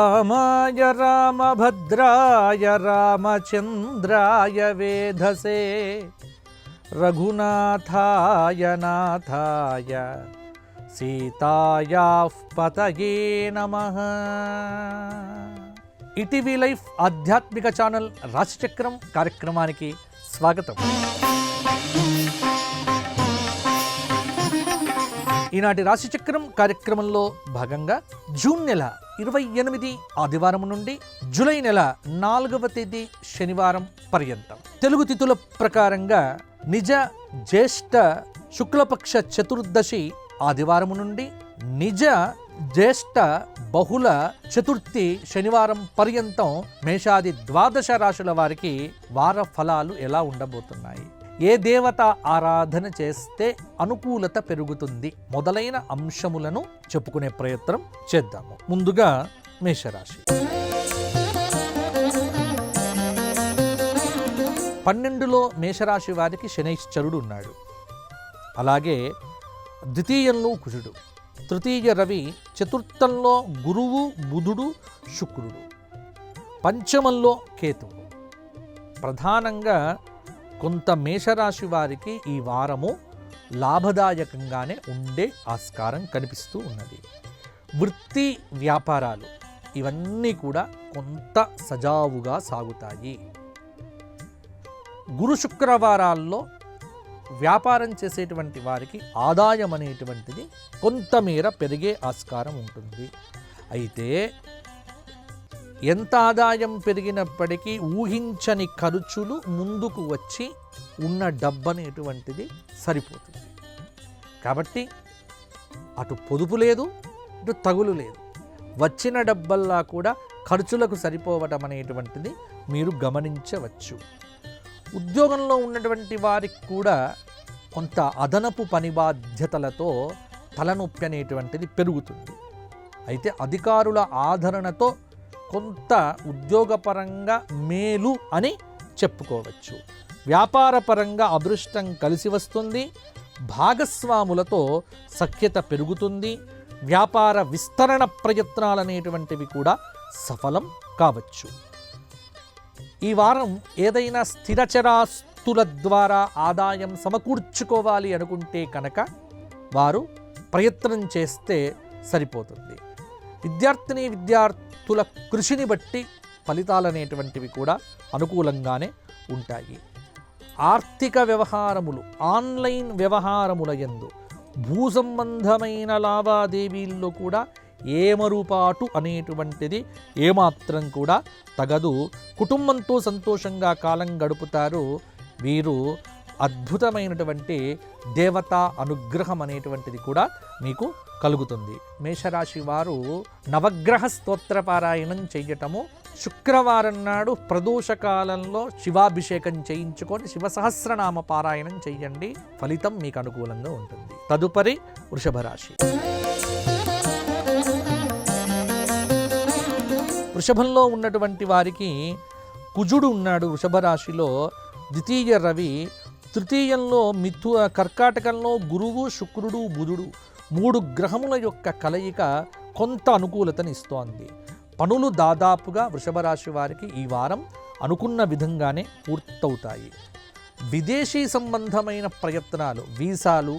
రామాయ రామభద్రాయ రామచంద్రాయ వేధసే రఘునాథాయ నాథాయ సీతాయాః పతయే నమః. ETV life ఆధ్యాత్మిక ఛానల్ రాశిచక్రం కార్యక్రమానికి స్వాగతం. ఈనాటి రాశిచక్రం కార్యక్రమంలో భాగంగా జూన్ నెల 28 ఆదివారం నుండి జూలై నెల 4వ తేదీ శనివారం పర్యంతం తెలుగు తిథుల ప్రకారంగా నిజ జ్యేష్ఠ శుక్లపక్ష చతుర్దశి ఆదివారం నుండి నిజ జ్యేష్ఠ బహుళ చతుర్థి శనివారం పర్యంతం మేషాది ద్వాదశ రాశుల వారికి వార ఫలాలు ఎలా ఉండబోతున్నాయి, ఏ దేవత ఆరాధన చేస్తే అనుకూలత పెరుగుతుంది మొదలైన అంశములను చెప్పుకునే ప్రయత్నం చేద్దాము. ముందుగా మేషరాశి. 12లో మేషరాశి వారికి శనైశ్చరుడు ఉన్నాడు. అలాగే ద్వితీయంలో కుజుడు, తృతీయ రవి, చతుర్థంలో గురువు బుధుడు శుక్రుడు, పంచమంలో కేతువు. ప్రధానంగా కొంత మేషరాశి వారికి ఈ వారము లాభదాయకంగానే ఉండే ఆస్కారం కనిపిస్తూ ఉన్నది. వృత్తి వ్యాపారాలు ఇవన్నీ కూడా కొంత సజావుగా సాగుతాయి. గురు శుక్రవారాల్లో వ్యాపారం చేసేటువంటి వారికి ఆదాయం అనేటువంటిది కొంతమేర పెరిగే ఆస్కారం ఉంటుంది. అయితే ఎంత ఆదాయం పెరిగినప్పటికీ ఊహించని ఖర్చులు ముందుకు వచ్చి ఉన్న డబ్బు అనేటువంటిది సరిపోతుంది. కాబట్టి అటు పొదుపు లేదు, ఇటు తగులు లేదు. వచ్చిన డబ్బల్లా కూడా ఖర్చులకు సరిపోవటం అనేటువంటిది మీరు గమనించవచ్చు. ఉద్యోగంలో ఉన్నటువంటి వారికి కూడా కొంత అదనపు పని బాధ్యతలతో తలనొప్పి అనేటువంటిది పెరుగుతుంది. అయితే అధికారుల ఆదరణతో కొంత ఉద్యోగపరంగా మేలు అని చెప్పుకోవచ్చు. వ్యాపారపరంగా అదృష్టం కలిసి వస్తుంది. భాగస్వాములతో సఖ్యత పెరుగుతుంది. వ్యాపార విస్తరణ ప్రయత్నాలు అనేటువంటివి కూడా సఫలం కావచ్చు. ఈ వారం ఏదైనా స్థిరచరాస్తుల ద్వారా ఆదాయం సమకూర్చుకోవాలి అనుకుంటే కనుక వారు ప్రయత్నం చేస్తే సరిపోతుంది. విద్యార్థుల కృషిని బట్టి ఫలితాలు అనేటువంటివి కూడా అనుకూలంగానే ఉంటాయి. ఆర్థిక వ్యవహారములు, ఆన్లైన్ వ్యవహారముల యందు, భూ సంబంధమైన లావాదేవీల్లో కూడా ఏమరుపాటు అనేటువంటిది ఏమాత్రం కూడా తగదు. కుటుంబంతో సంతోషంగా కాలం గడుపుతారు. వీరు అద్భుతమైనటువంటి దేవతా అనుగ్రహం అనేటువంటిది కూడా మీకు కలుగుతుంది. మేషరాశి వారు నవగ్రహ స్తోత్ర పారాయణం చెయ్యటము, శుక్రవారం నాడు ప్రదోషకాలంలో శివాభిషేకం చేయించుకొని శివ సహస్రనామ పారాయణం చెయ్యండి. ఫలితం మీకు అనుకూలంగా ఉంటుంది. తదుపరి వృషభ రాశి. వృషభంలో ఉన్నటువంటి వారికి కుజుడు ఉన్నాడు. వృషభ రాశిలో ద్వితీయ రవి, తృతీయంలో కర్కాటకంలో గురువు శుక్రుడు బుధుడు, 3 గ్రహముల యొక్క కలయిక కొంత అనుకూలతని ఇస్తోంది. పనులు దాదాపుగా వృషభ రాశి వారికి ఈ వారం అనుకున్న విధంగానే పూర్తవుతాయి. విదేశీ సంబంధమైన ప్రయత్నాలు, వీసాలు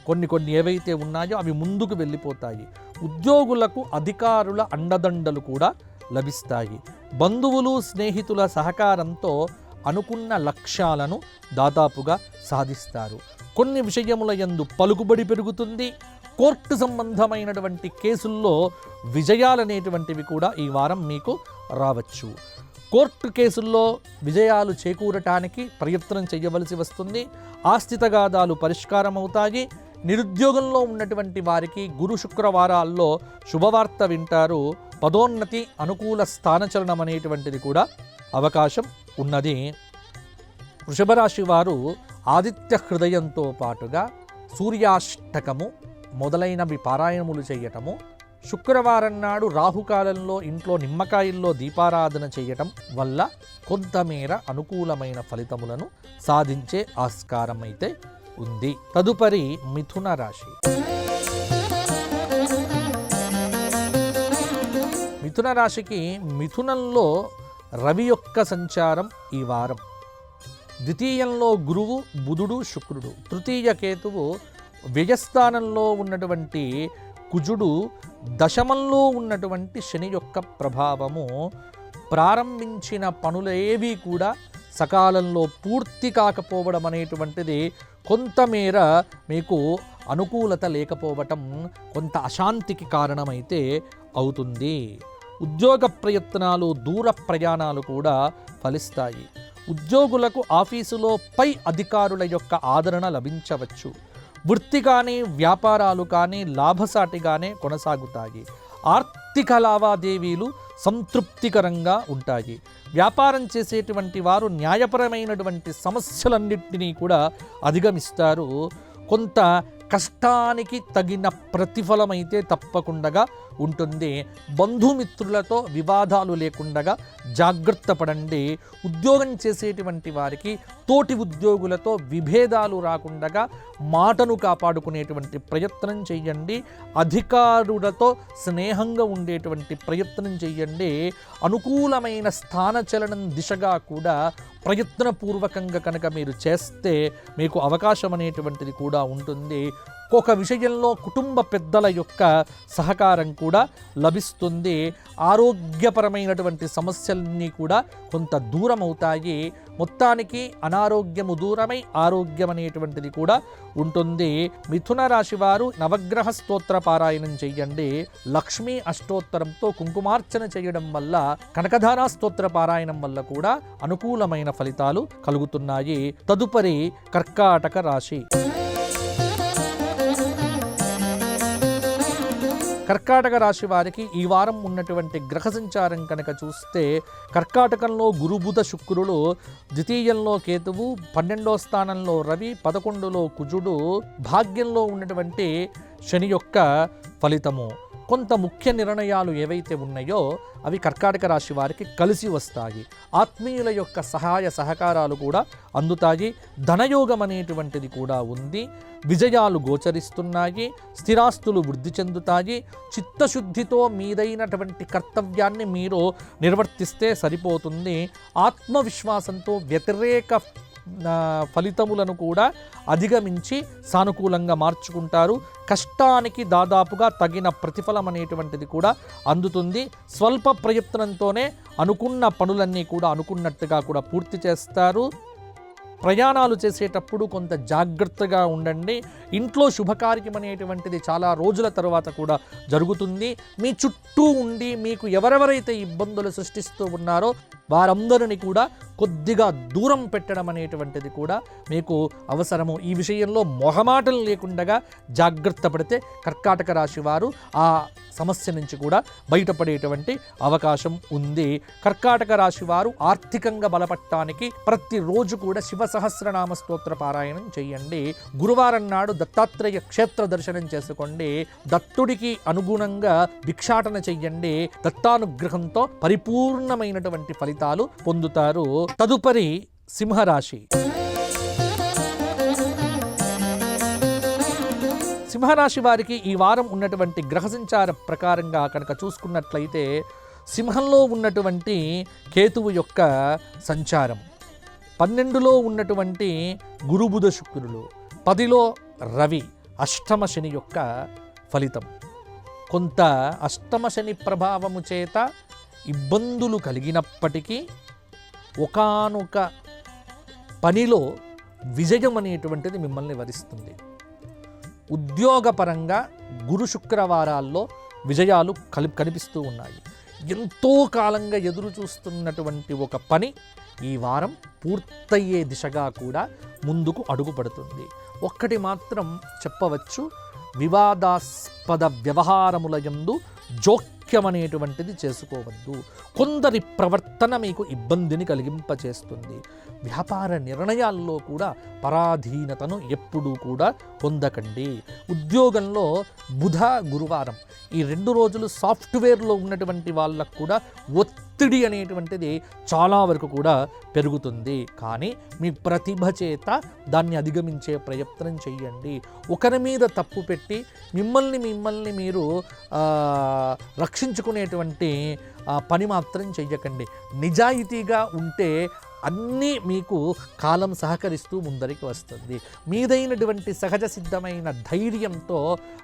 కొన్ని ఏవైతే ఉన్నాయో అవి ముందుకు వెళ్ళిపోతాయి. ఉద్యోగులకు అధికారుల అండదండలు కూడా లభిస్తాయి. బంధువులు స్నేహితుల సహకారంతో అనుకున్న లక్ష్యాలను దాదాపుగా సాధిస్తారు. కొన్ని విషయముల యందు పలుకుబడి పెరుగుతుంది. కోర్టు సంబంధమైనటువంటి కేసుల్లో విజయాలనేటువంటివి కూడా ఈ వారం మీకు రావచ్చు. కోర్టు కేసుల్లో విజయాలు చేకూరటానికి ప్రయత్నం చేయవలసి వస్తుంది. ఆస్తి తగాదాలు పరిష్కారం అవుతాయి. నిరుద్యోగంలో ఉన్నటువంటి వారికి గురు శుక్రవారాల్లో శుభవార్త వింటారు. పదోన్నతి, అనుకూల స్థానచలనం అనేటువంటిది కూడా అవకాశం ఉన్నది. వృషభ రాశి వారు ఆదిత్య హృదయంతో పాటుగా సూర్యాష్టకము మొదలైనవి పారాయణములు చేయటము, శుక్రవారం నాడు రాహుకాలంలో ఇంట్లో నిమ్మకాయల్లో దీపారాధన చేయటం వల్ల కొంతమేర అనుకూలమైన ఫలితములను సాధించే ఆస్కారం అయితే ఉంది. తదుపరి మిథున రాశి. మిథున రాశికి మిథునంలో రవి యొక్క సంచారం ఈ వారం, ద్వితీయంలో గురువు బుధుడు శుక్రుడు, తృతీయ కేతువు వ్యయస్థానంలో ఉన్నటువంటి కుజుడు, దశమంలో ఉన్నటువంటి శని యొక్క ప్రభావము. ప్రారంభించిన పనులేవి కూడా సకాలంలో పూర్తి కాకపోవడం అనేటువంటిది కొంతమేర మీకు అనుకూలత లేకపోవటం కొంత అశాంతికి కారణమైతే అవుతుంది. ఉద్యోగ ప్రయత్నాలు, దూర ప్రయాణాలు కూడా ఫలిస్తాయి. ఉద్యోగులకు ఆఫీసులో పై అధికారుల యొక్క ఆదరణ లభించవచ్చు. వృత్తి కానీ వ్యాపారాలు కానీ లాభసాటిగానే కొనసాగుతాయి. ఆర్థిక లావాదేవీలు సంతృప్తికరంగా ఉంటాయి. వ్యాపారం చేసేటువంటి వారు న్యాయపరమైనటువంటి సమస్యలన్నింటినీ కూడా అధిగమిస్తారు. కొంత కష్టానికి తగిన ప్రతిఫలం అయితే తప్పకుండా ఉంటుంది. బంధుమిత్రులతో వివాదాలు లేకుండా జాగ్రత్త పడండి. ఉద్యోగం చేసేటువంటి వారికి తోటి ఉద్యోగులతో విభేదాలు రాకుండా మాటను కాపాడుకునేటువంటి ప్రయత్నం చేయండి. అధికారులతో స్నేహంగా ఉండేటువంటి ప్రయత్నం చేయండి. అనుకూలమైన స్థానచలనం దిశగా కూడా ప్రయత్నపూర్వకంగా కనుక మీరు చేస్తే మీకు అవకాశం అనేటువంటిది కూడా ఉంటుంది. ఒక విషయంలో కుటుంబ పెద్దల యొక్క సహకారం కూడా లభిస్తుంది. ఆరోగ్యపరమైనటువంటి సమస్యలన్నీ కూడా కొంత దూరం అవుతాయి. మొత్తానికి అనారోగ్యము దూరమై ఆరోగ్యం అనేటువంటిది కూడా ఉంటుంది. మిథున రాశి వారు నవగ్రహ స్తోత్ర పారాయణం చెయ్యండి. లక్ష్మీ అష్టోత్తరంతో కుంకుమార్చన చేయడం వల్ల, కనకధారా స్తోత్ర పారాయణం వల్ల కూడా అనుకూలమైన ఫలితాలు కలుగుతున్నాయి. తదుపరి కర్కాటక రాశి. కర్కాటక రాశి వారికి ఈ వారం ఉన్నటువంటి గ్రహ సంచారం కనుక చూస్తే, కర్కాటకంలో గురు బుధ శుక్రులు, ద్వితీయంలో కేతువు, 12వ స్థానంలో రవి, 11లో కుజుడు, భాగ్యంలో ఉన్నటువంటి శని యొక్క ఫలితము. కొంత ముఖ్య నిర్ణయాలు ఏవైతే ఉన్నాయో అవి కర్కాటక రాశి వారికి కలిసి వస్తాయి. ఆత్మీయుల యొక్క సహాయ సహకారాలు కూడా అందుతాయి. ధనయోగం అనేటువంటిది కూడా ఉంది. విజయాలు గోచరిస్తున్నాయి. స్థిరాస్తులు వృద్ధి చెందుతాయి. చిత్తశుద్ధితో మీదైనటువంటి కర్తవ్యాన్ని మీరు నిర్వర్తిస్తే సరిపోతుంది. ఆత్మవిశ్వాసంతో వ్యతిరేక ఫలితములను కూడా అధిగమించి సానుకూలంగా మార్చుకుంటారు. కష్టానికి దాదాపుగా తగిన ప్రతిఫలం అనేటువంటిది కూడా అందుతుంది. స్వల్ప ప్రయత్నంతోనే అనుకున్న పనులన్నీ కూడా అనుకున్నట్టుగా కూడా పూర్తి చేస్తారు. ప్రయాణాలు చేసేటప్పుడు కొంత జాగ్రత్తగా ఉండండి. ఇంట్లో శుభకార్యం అనేటువంటిది చాలా రోజుల తర్వాత కూడా జరుగుతుంది. మీ చుట్టూ ఉండి మీకు ఎవరెవరైతే ఇబ్బందులు సృష్టిస్తూ ఉన్నారో వారందరినీ కూడా కొద్దిగా దూరం పెట్టడం అనేటువంటిది కూడా మీకు అవసరము. ఈ విషయంలో మొహమాటలు లేకుండా జాగ్రత్త పడితే కర్కాటక రాశి వారు ఆ సమస్య నుంచి కూడా బయటపడేటువంటి అవకాశం ఉంది. కర్కాటక రాశి వారు ఆర్థికంగా బలపడటానికి ప్రతిరోజు కూడా శివ సహస్రనామ స్తోత్ర పారాయణం చేయండి. గురువారం నాడు దత్తాత్రేయ క్షేత్ర దర్శనం చేసుకోండి. దత్తుడికి అనుగుణంగా భిక్షాటన చెయ్యండి. దత్తానుగ్రహంతో పరిపూర్ణమైనటువంటి ఫలితాలు పొందుతారు. తదుపరి సింహరాశి. సింహరాశి వారికి ఈ వారం ఉన్నటువంటి గ్రహ సంచార ప్రకారంగా కనుక చూసుకున్నట్లయితే, సింహంలో ఉన్నటువంటి కేతువు యొక్క సంచారం, 12లో ఉన్నటువంటి గురుబుధ శుక్రులు, 10లో రవి, అష్టమ శని యొక్క ఫలితం. కొంత అష్టమ శని ప్రభావము చేత ఇబ్బందులు కలిగినప్పటికీ ఒకానొక పనిలో విజయం అనేటువంటిది మిమ్మల్ని వరిస్తుంది. ఉద్యోగపరంగా గురు శుక్రవారాల్లో విజయాలు కనిపిస్తూ ఉన్నాయి. ఎంతో కాలంగా ఎదురు చూస్తున్నటువంటి ఒక పని ఈ వారం పూర్తయ్యే దిశగా కూడా ముందుకు అడుగు పడుతుంది. ఒక్కటి మాత్రం చెప్పవచ్చు, వివాదాస్పద వ్యవహారముల యందు జోక్యం అనేటువంటిది చేసుకోవద్దు. కొందరి ప్రవర్తన మీకు ఇబ్బందిని కలిగింపచేస్తుంది. వ్యాపార నిర్ణయాల్లో కూడా పరాధీనతను ఎప్పుడూ కూడా పొందకండి. ఉద్యోగంలో బుధ గురువారం ఈ 2 రోజులు సాఫ్ట్వేర్లో ఉన్నటువంటి వాళ్ళకు కూడా ఒత్తిడి అనేటువంటిది చాలా వరకు కూడా పెరుగుతుంది. కానీ మీ ప్రతిభ చేత దాన్ని అధిగమించే ప్రయత్నం చెయ్యండి. ఒకరి మీద తప్పు పెట్టి మిమ్మల్ని మీరు రక్షించుకునేటువంటి పని మాత్రం చెయ్యకండి. నిజాయితీగా ఉంటే అన్నీ మీకు కాలం సహకరిస్తూ ముందరికి వస్తుంది. మీదైనటువంటి సహజ సిద్ధమైన ధైర్యంతో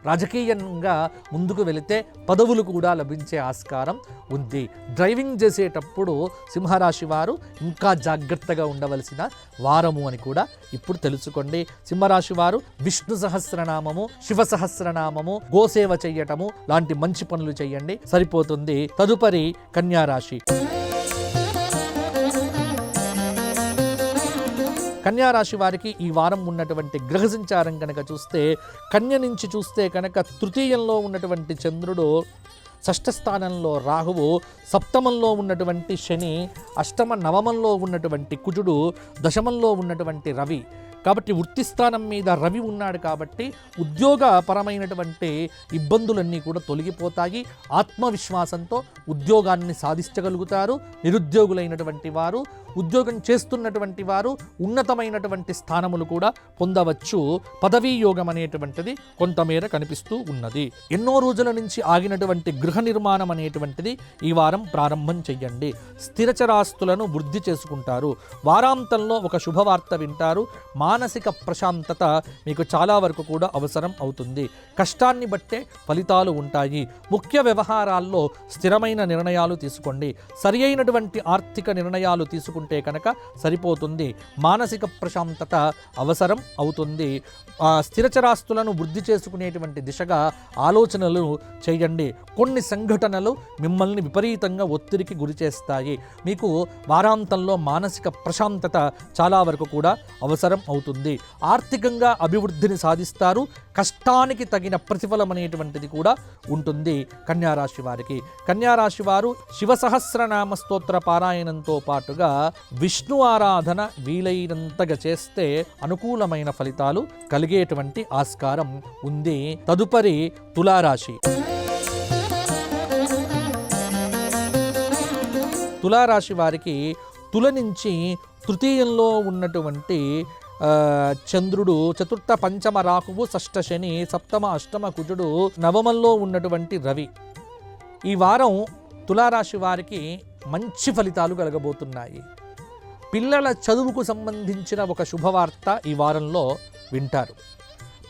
రాజకీయంగా ముందుకు వెళితే పదవులు కూడా లభించే ఆస్కారం ఉంది. డ్రైవింగ్ చేసేటప్పుడు సింహరాశి వారు ఇంకా జాగ్రత్తగా ఉండవలసిన వారము అని కూడా ఇప్పుడు తెలుసుకోండి. సింహరాశి వారు విష్ణు సహస్రనామము, శివ సహస్రనామము, గోసేవ చెయ్యటము లాంటి మంచి పనులు చెయ్యండి, సరిపోతుంది. తదుపరి కన్యారాశి. కన్యారాశి వారికి ఈ వారం ఉన్నటువంటి గ్రహ సంచారం కనుక చూస్తే, కన్య నుంచి చూస్తే కనుక తృతీయంలో ఉన్నటువంటి చంద్రుడు, షష్ఠ స్థానంలో రాహువు, సప్తమంలో ఉన్నటువంటి శని, అష్టమ నవమంలో ఉన్నటువంటి కుజుడు, దశమంలో ఉన్నటువంటి రవి. కాబట్టి వృత్తి స్థానం మీద రవి ఉన్నాడు కాబట్టి ఉద్యోగపరమైనటువంటి ఇబ్బందులన్నీ కూడా తొలగిపోతాయి. ఆత్మవిశ్వాసంతో ఉద్యోగాన్ని సాధించగలుగుతారు. నిరుద్యోగులైనటువంటి వారు, ఉద్యోగం చేస్తున్నటువంటి వారు ఉన్నతమైనటువంటి స్థానములు కూడా పొందవచ్చు. పదవీ యోగం అనేటువంటిది కొంతమేర కనిపిస్తూ ఉన్నది. ఎన్నో రోజుల నుంచి ఆగినటువంటి గృహ నిర్మాణం అనేటువంటిది ఈ వారం ప్రారంభం చెయ్యండి. స్థిరచరాస్తులను వృద్ధి చేసుకుంటారు. వారాంతంలో ఒక శుభవార్త వింటారు. మానసిక ప్రశాంతత మీకు చాలా వరకు కూడా అవసరం అవుతుంది. కష్టాన్ని బట్టే ఫలితాలు ఉంటాయి. ముఖ్య వ్యవహారాల్లో స్థిరమైన నిర్ణయాలు తీసుకోండి. సరి అయినటువంటి ఆర్థిక నిర్ణయాలు తీసుకుంటే కనుక సరిపోతుంది. మానసిక ప్రశాంతత అవసరం అవుతుంది. స్థిరచరాస్తులను వృద్ధి చేసుకునేటువంటి దిశగా ఆలోచనలు చేయండి. కొన్ని సంఘటనలు మిమ్మల్ని విపరీతంగా ఒత్తిడికి గురి చేస్తాయి. మీకు వారాంతంలో మానసిక ప్రశాంతత చాలా వరకు కూడా అవసరం అవుతుంది. ఆర్థికంగా అభివృద్ధిని సాధిస్తారు. కష్టానికి తగిన ప్రతిఫలం అనేటువంటిది కూడా ఉంటుంది కన్యారాశి వారికి. కన్యారాశి వారు శివ సహస్రనామ స్తోత్ర పారాయణంతో పాటుగా విష్ణు ఆరాధన వీలైనంతగా చేస్తే అనుకూలమైన ఫలితాలు కలిగేటువంటి ఆస్కారం ఉంది. తదుపరి తులారాశి. తులారాశి వారికి తుల నుంచి తృతీయంలో ఉన్నటువంటి చంద్రుడు, చతుర్థ పంచమ రాహువు, షష్ఠ శని, సప్తమ అష్టమ కుజుడు, నవమంలో ఉన్నటువంటి రవి. ఈ వారం తులారాశి వారికి మంచి ఫలితాలు కలగబోతున్నాయి. పిల్లల చదువుకు సంబంధించిన ఒక శుభవార్త ఈ వారంలో వింటారు.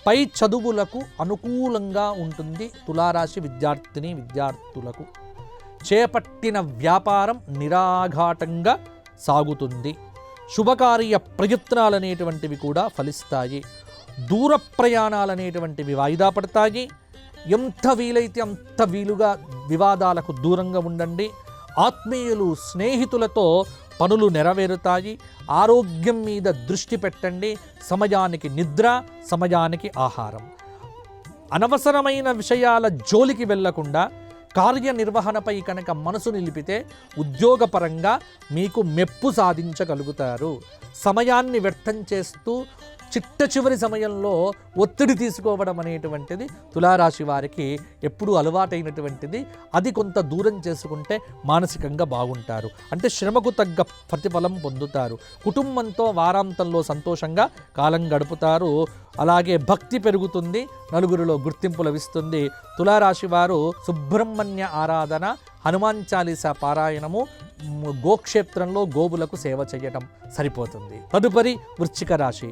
పై చదువులకు అనుకూలంగా ఉంటుంది తులారాశి విద్యార్థులకు. చేపట్టిన వ్యాపారం నిరాఘాటంగా సాగుతుంది. శుభకార్య ప్రయత్నాలు అనేటువంటివి కూడా ఫలిస్తాయి. దూర ప్రయాణాలు అనేటువంటివి వాయిదా పడతాయి. ఎంత వీలైతే అంత వీలుగా వివాదాలకు దూరంగా ఉండండి. ఆత్మీయులు, స్నేహితులతో పనులు నెరవేరుతాయి. ఆరోగ్యం మీద దృష్టి పెట్టండి. సమయానికి నిద్ర, సమయానికి ఆహారం. అనవసరమైన విషయాల జోలికి వెళ్లకుండా కార్యనిర్వహణపై కనుక మనసు నిలిపితే ఉద్యోగపరంగా మీకు మెప్పు సాధించగలుగుతారు. సమయాన్ని వ్యర్థం చేస్తూ చిట్ట చివరి సమయంలో ఒత్తిడి తీసుకోవడం అనేటువంటిది తులారాశి వారికి ఎప్పుడూ అలవాటైనటువంటిది. అది కొంత దూరం చేసుకుంటే మానసికంగా బాగుంటారు. అంటే శ్రమకు తగ్గ ప్రతిఫలం పొందుతారు. కుటుంబంతో వారాంతంలో సంతోషంగా కాలం గడుపుతారు. అలాగే భక్తి పెరుగుతుంది. నలుగురిలో గుర్తింపు లభిస్తుంది. తులారాశి వారు సుబ్రహ్మణ్య ఆరాధన, హనుమాన్ చాలీసా పారాయణము, గోక్షేత్రంలో గోవులకు సేవ చేయటం సరిపోతుంది. తదుపరి వృశ్చిక రాశి.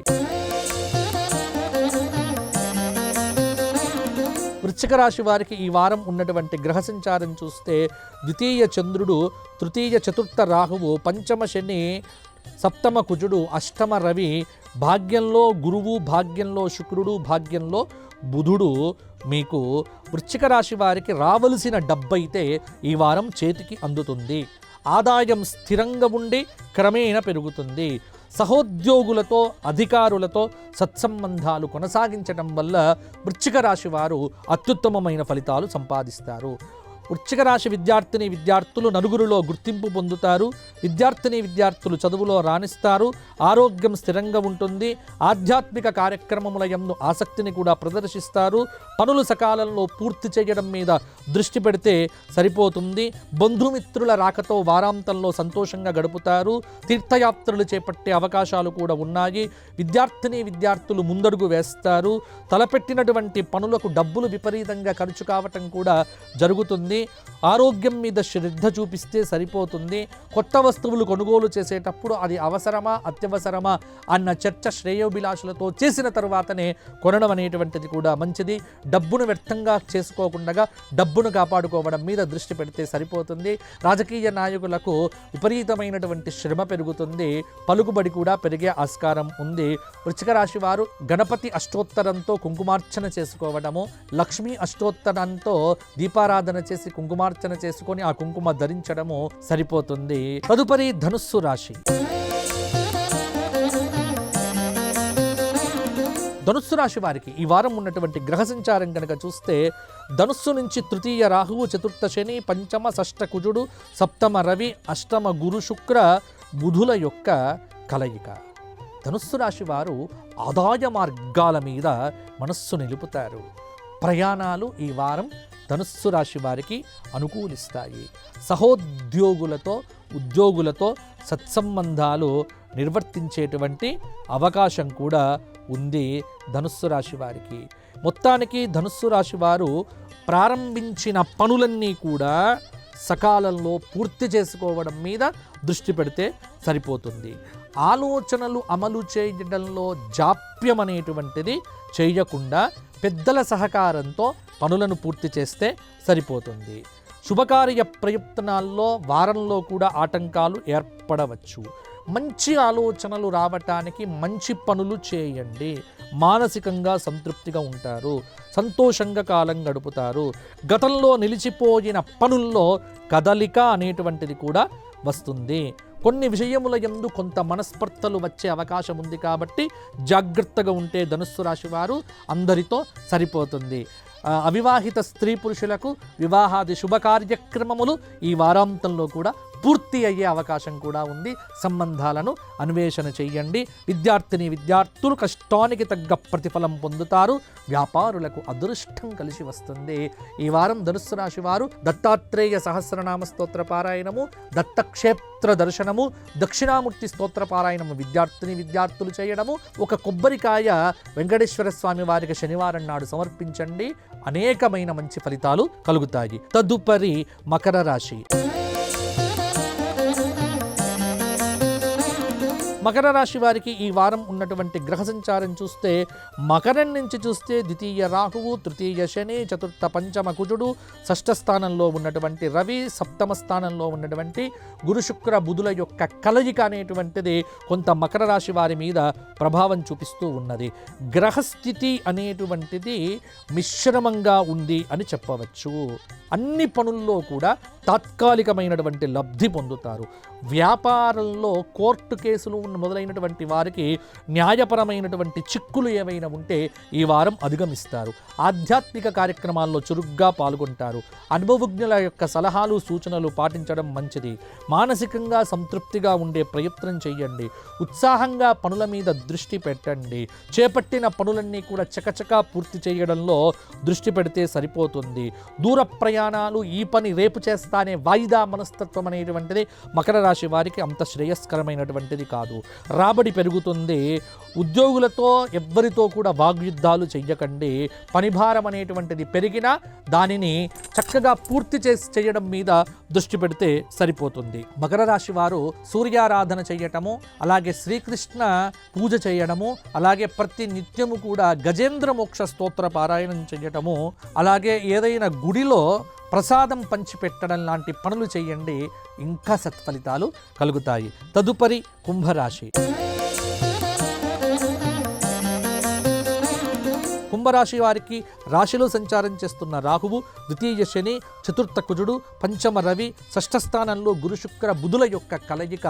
వృశ్చిక రాశి వారికి ఈ వారం ఉన్నటువంటి గ్రహ సంచారం చూస్తే ద్వితీయ చంద్రుడు, తృతీయ చతుర్థ రాహువు, పంచమ శని, సప్తమ కుజుడు, అష్టమ రవి, భాగ్యంలో గురువు, భాగ్యంలో శుక్రుడు, భాగ్యంలో బుధుడు మీకు వృశ్చిక రాశి వారికి రావలసిన డబ్బైతే ఈ వారం చేతికి అందుతుంది. ఆదాయం స్థిరంగా ఉండి క్రమేణా పెరుగుతుంది. సహోద్యోగులతో, అధికారులతో సత్సంబంధాలు కొనసాగించడం వల్ల వృశ్చిక రాశి వారు అత్యుత్తమమైన ఫలితాలు సంపాదిస్తారు. వృశ్చిక రాశి విద్యార్థిని విద్యార్థులు నలుగురిలో గుర్తింపు పొందుతారు. విద్యార్థిని విద్యార్థులు చదువులో రాణిస్తారు. ఆరోగ్యం స్థిరంగా ఉంటుంది. ఆధ్యాత్మిక కార్యక్రమముల యందు ఆసక్తిని కూడా ప్రదర్శిస్తారు. పనులు సకాలంలో పూర్తి చేయడం మీద దృష్టి పెడితే సరిపోతుంది. బంధుమిత్రుల రాకతో వారాంతంలో సంతోషంగా గడుపుతారు. తీర్థయాత్రలు చేపట్టే అవకాశాలు కూడా ఉన్నాయి. విద్యార్థిని విద్యార్థులు ముందడుగు వేస్తారు. తలపెట్టినటువంటి పనులకు డబ్బులు విపరీతంగా ఖర్చు కావటం కూడా జరుగుతుంది. ఆరోగ్యం మీద శ్రద్ధ చూపిస్తే సరిపోతుంది. కొత్త వస్తువులు కొనుగోలు చేసేటప్పుడు అది అవసరమా అత్యవసరమా అన్న చర్చ శ్రేయోభిలాషులతో చేసిన తర్వాతనే కొనడం అనేటువంటిది కూడా మంచిది. డబ్బును వ్యర్థంగా చేసుకోకుండా డబ్బును కాపాడుకోవడం మీద దృష్టి పెడితే సరిపోతుంది. రాజకీయ నాయకులకు విపరీతమైనటువంటి శ్రమ పెరుగుతుంది. పలుకుబడి కూడా పెరిగే ఆస్కారం ఉంది. వృశ్చిక రాశి వారు గణపతి అష్టోత్తరంతో కుంకుమార్చన చేసుకోవడము, లక్ష్మీ అష్టోత్తరంతో దీపారాధన చేసి కుంకుమార్చన చేసుకొని ఆ కుంకుమ ధరించడము సరిపోతుంది. తదుపరి ధనుస్సు రాశి. ధనుస్సు రాశి వారికి ఈ వారం ఉన్నటువంటి గ్రహ సంచారం కనుక చూస్తే ధనుస్సు నుంచి తృతీయ రాహువు, చతుర్థ శని, పంచమ షష్ఠ కుజుడు, సప్తమ రవి, అష్టమ గురు శుక్ర బుధుల యొక్క కలయిక. ధనుస్సు రాశి వారు ఆదాయ మార్గాల మీద మనస్సు నిలుపుతారు. ప్రయాణాలు ఈ వారం ధనుస్సు రాశి వారికి అనుకూలిస్తాయి. సహోద్యోగులతో ఉద్యోగులతో సత్సంబంధాలు నిర్వర్తించేటువంటి అవకాశం కూడా ఉంది ధనుస్సు రాశి వారికి. మొత్తానికి ధనుస్సు రాశి వారు ప్రారంభించిన పనులన్నీ కూడా సకాలంలో పూర్తి చేసుకోవడం మీద దృష్టి పెడితే సరిపోతుంది. ఆలోచనలు అమలు చేయడంలో జాప్యం అనేటువంటిది చేయకుండా పెద్దల సహకారంతో పనులను పూర్తి చేస్తే సరిపోతుంది. శుభకార్య ప్రయత్నాల్లో వారంలో కూడా ఆటంకాలు ఏర్పడవచ్చు. మంచి ఆలోచనలు రావటానికి మంచి పనులు చేయండి. మానసికంగా సంతృప్తిగా ఉంటారు. సంతోషంగా కాలం గడుపుతారు. గతంలో నిలిచిపోయిన పనుల్లో కదలిక అనేటువంటిది కూడా వస్తుంది. కొన్ని విషయముల యందు కొంత మనస్పర్ధలు వచ్చే అవకాశం ఉంది కాబట్టి జాగ్రత్తగా ఉంటే ధనుస్సు రాశి వారు అందరితో సరిపోతుంది. అవివాహిత స్త్రీ పురుషులకు వివాహాది శుభ కార్యక్రమములు ఈ వారాంతంలో కూడా పూర్తి అయ్యే అవకాశం కూడా ఉంది. సంబంధాలను అన్వేషణ చెయ్యండి. విద్యార్థిని విద్యార్థులు కష్టానికి తగ్గ ప్రతిఫలం పొందుతారు. వ్యాపారులకు అదృష్టం కలిసి వస్తుంది. ఈ వారం ధనుస్సు రాశి వారు దత్తాత్రేయ సహస్రనామ స్తోత్ర పారాయణము, దత్తక్షేత్ర దర్శనము, దక్షిణామూర్తి స్తోత్ర పారాయణము విద్యార్థిని విద్యార్థులు చేయడము, ఒక కొబ్బరికాయ వెంకటేశ్వర స్వామి వారికి శనివారం నాడు సమర్పించండి. అనేకమైన మంచి ఫలితాలు కలుగుతాయి. తదుపరి మకర రాశి. మకర రాశి వారికి ఈ వారం ఉన్నటువంటి గ్రహ సంచారం చూస్తే మకరం నుంచి చూస్తే ద్వితీయ రాహువు, తృతీయ శని, చతుర్థ పంచమ కుజుడు, షష్ఠ స్థానంలో ఉన్నటువంటి రవి, సప్తమ స్థానంలో ఉన్నటువంటి గురు శుక్ర బుధుల యొక్క కలయిక అనేటువంటిది కొంత మకర రాశి వారి మీద ప్రభావం చూపిస్తూ ఉన్నది. గ్రహస్థితి అనేటువంటిది మిశ్రమంగా ఉంది అని చెప్పవచ్చు. అన్ని పనుల్లో కూడా తాత్కాలికమైనటువంటి లబ్ధి పొందుతారు. వ్యాపారంలో కోర్టు కేసులు మొదలైనటువంటి వారికి న్యాయపరమైనటువంటి చిక్కులు ఏవైనా ఉంటే ఈ వారం అధిగమిస్తారు. ఆధ్యాత్మిక కార్యక్రమాల్లో చురుగ్గా పాల్గొంటారు. అనుభవజ్ఞుల యొక్క సలహాలు సూచనలు పాటించడం మంచిది. మానసికంగా సంతృప్తిగా ఉండే ప్రయత్నం చేయండి. ఉత్సాహంగా పనుల మీద దృష్టి పెట్టండి. చేపట్టిన పనులన్నీ కూడా చకచకా పూర్తి చేయడంలో దృష్టి పెడితే సరిపోతుంది. దూర ప్రయాణాలు, ఈ పని రేపు చేస్తానే వాయిదా మనస్తత్వం అనేటువంటిది మకర రాశి వారికి అంత శ్రేయస్కరమైనటువంటిది కాదు. రాబడి పెరుగుతుంది. ఉద్యోగులతో ఎవ్వరితో కూడా వాగ్యుద్ధాలు చెయ్యకండి. పనిభారం అనేటువంటిది పెరిగినా దానిని చక్కగా పూర్తి చేయడం మీద దృష్టి పెడితే సరిపోతుంది. మకర రాశి వారు సూర్యారాధన చేయటము, అలాగే శ్రీకృష్ణ పూజ చేయడము, అలాగే ప్రతి నిత్యము కూడా గజేంద్ర మోక్ష స్తోత్ర పారాయణం చేయటము, అలాగే ఏదైనా గుడిలో ప్రసాదం పంచిపెట్టడం లాంటి పనులు చేయండి. ఇంకా సత్ఫలితాలు కలుగుతాయి. తదుపరి కుంభరాశి. కుంభరాశి వారికి రాశిలో సంచారం చేస్తున్న రాహువు, ద్వితీయ శని, చతుర్థ కుజుడు, పంచమ రవి, షష్ఠ స్థానంలో గురు శుక్ర బుధుల యొక్క కలయిక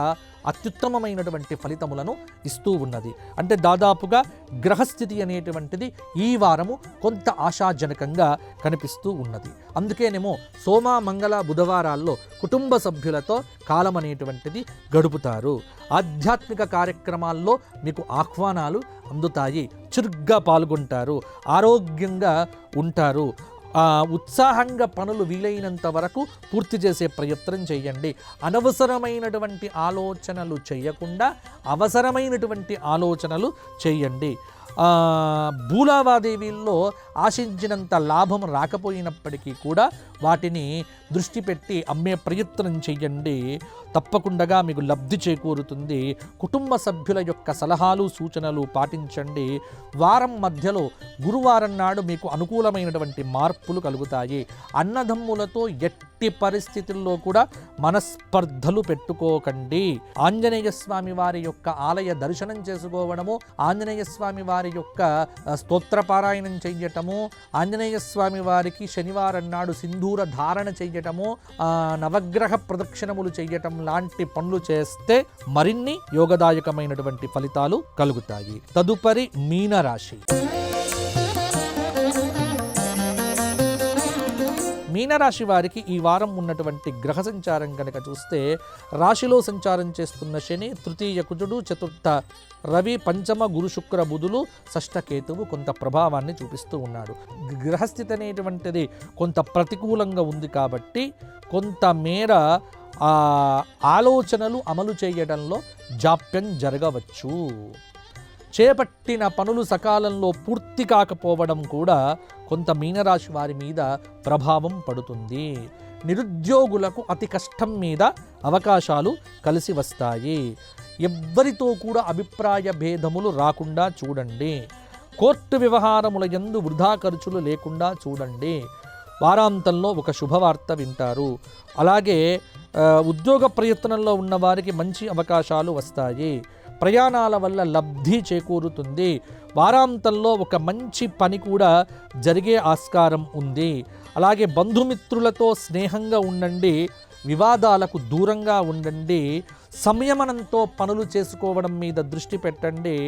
అత్యుత్తమమైనటువంటి ఫలితములను ఇస్తూ ఉన్నది. అంటే దాదాపుగా గ్రహస్థితి అనేటువంటిది ఈ వారము కొంత ఆశాజనకంగా కనిపిస్తూ ఉన్నది. అందుకేనేమో సోమ, మంగళ, బుధవారాల్లో కుటుంబ సభ్యులతో కాలం అనేటువంటిది గడుపుతారు. ఆధ్యాత్మిక కార్యక్రమాల్లో మీకు ఆహ్వానాలు అందుతాయి, చురుగ్గా పాల్గొంటారు, ఆరోగ్యంగా ఉంటారు. ఉత్సాహంగా పనులు వీలైనంత వరకు పూర్తి చేసే ప్రయత్నం చేయండి. అనవసరమైనటువంటి ఆలోచనలు చేయకుండా అవసరమైనటువంటి ఆలోచనలు చేయండి. భూలావాదేవీల్లో ఆశించినంత లాభం రాకపోయినప్పటికీ కూడా వాటిని దృష్టి పెట్టి అమ్మే ప్రయత్నం చేయండి. తప్పకుండా మీకు లబ్ధి చేకూరుతుంది. కుటుంబ సభ్యుల యొక్క సలహాలు సూచనలు పాటించండి. వారం మధ్యలో గురువారం నాడు మీకు అనుకూలమైనటువంటి మార్పులు కలుగుతాయి. అన్నదమ్ములతో ఎట్టి పరిస్థితుల్లో కూడా మనస్పర్ధలు పెట్టుకోకండి. ఆంజనేయ స్వామి వారి యొక్క ఆలయ దర్శనం చేసుకోవడము, ఆంజనేయ స్వామి వారి యొక్క స్తోత్ర పారాయణం చెయ్యటము, ఆంజనేయ స్వామి వారికి శనివారం నాడు సింధూర ధారణ చెయ్యటము, నవగ్రహ ప్రదక్షిణములు చెయ్యటం లాంటి పనులు చేస్తే మరిన్ని యోగదాయకమైనటువంటి ఫలితాలు కలుగుతాయి. తదుపరి మీనరాశి. మీనరాశి వారికి ఈ వారం ఉన్నటువంటి గ్రహ సంచారం కనుక చూస్తే రాశిలో సంచారం చేస్తున్న శని, తృతీయ కుజుడు, చతుర్థ రవి, పంచమ గురు శుక్ర బుధులు, షష్ఠ కేతువు కొంత ప్రభావాన్ని చూపిస్తూ ఉన్నాడు. గ్రహస్థితి అనేటువంటిది కొంత ప్రతికూలంగా ఉంది కాబట్టి కొంతమేర ఆలోచనలు అమలు చేయడంలో జాప్యం జరగవచ్చు. చేపట్టిన పనులు సకాలంలో పూర్తి కాకపోవడం కూడా కొంత మీనరాశి వారి మీద ప్రభావం పడుతుంది. నిరుద్యోగులకు అతి కష్టం మీద అవకాశాలు కలిసి వస్తాయి. ఎవ్వరితో కూడా అభిప్రాయ భేదములు రాకుండా చూడండి. కోర్టు వ్యవహారముల యందు వృధా ఖర్చులు లేకుండా చూడండి. వారాంతంలో ఒక శుభవార్త వింటారు. అలాగే ఉద్యోగ ప్రయత్నంలో ఉన్న వారికి మంచి అవకాశాలు వస్తాయి. ప్రయాణాల వల్ల లబ్ధి చేకూరుతుంది. వారాంతంలో ఒక మంచి పని కూడా జరిగే ఆస్కారం ఉంది. అలాగే బంధుమిత్రులతో స్నేహంగా ఉండండి, వివాదాలకు దూరంగా ఉండండి, సంయమనంతో పనులు చేసుకోవడం మీద దృష్టి పెట్టండి.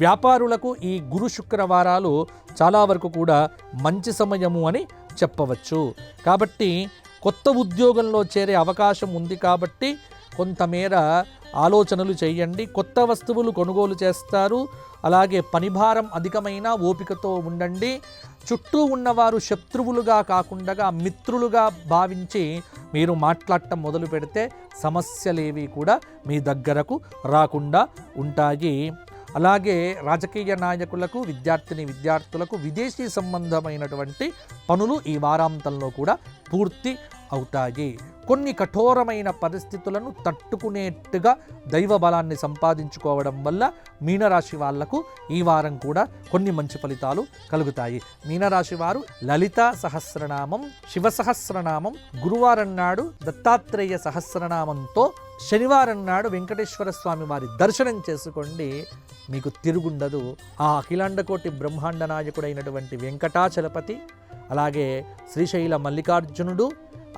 వ్యాపారులకు ఈ గురు శుక్రవారాలు చాలా వరకు కూడా మంచి సమయము అని చెప్పవచ్చు. కాబట్టి కొత్త ఉద్యోగంలో చేరే అవకాశం ఉంది కాబట్టి కొంతమేర ఆలోచనలు చేయండి. కొత్త వస్తువులు కొనుగోలు చేస్తారు. అలాగే పనిభారం అధికమైన ఓపికతో ఉండండి. చుట్టూ ఉన్నవారు శత్రువులుగా కాకుండా మిత్రులుగా భావించి మీరు మాట్లాడటం మొదలు పెడితే సమస్యలేవి కూడా మీ దగ్గరకు రాకుండా ఉంటాయి. అలాగే రాజకీయ నాయకులకు, విద్యార్థులకు విదేశీ సంబంధమైనటువంటి పనులు ఈ వారాంతంలో కూడా పూర్తి అవుతాయి. కొన్ని కఠోరమైన పరిస్థితులను తట్టుకునేట్టుగా దైవ బలాన్ని సంపాదించుకోవడం వల్ల మీనరాశి వాళ్లకు ఈ వారం కూడా కొన్ని మంచి ఫలితాలు కలుగుతాయి. మీనరాశి వారు లలిత సహస్రనామం, శివ సహస్రనామం, గురువారం నాడు దత్తాత్రేయ సహస్రనామంతో, శనివారం నాడు వెంకటేశ్వర స్వామి వారి దర్శనం చేసుకోండి. మీకు తిరుగుండదు. ఆ అఖిలాండకోటి బ్రహ్మాండ నాయకుడైనటువంటి వెంకటాచలపతి, అలాగే శ్రీశైల మల్లికార్జునుడు,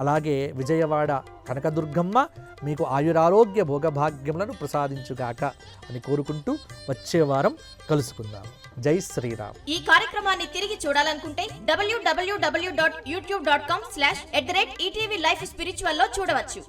అలాగే విజయవాడ కనకదుర్గమ్మ మీకు ఆయురారోగ్య భోగభాగ్యములను ప్రసాదించుగాక అని కోరుకుంటూ వచ్చే వారం కలుసుకుందాం. జై శ్రీరామ్. ఈ కార్యక్రమాన్ని తిరిగి చూడాలనుకుంటే www.youtube.com/@ETV Life Spiritual లో చూడవచ్చు.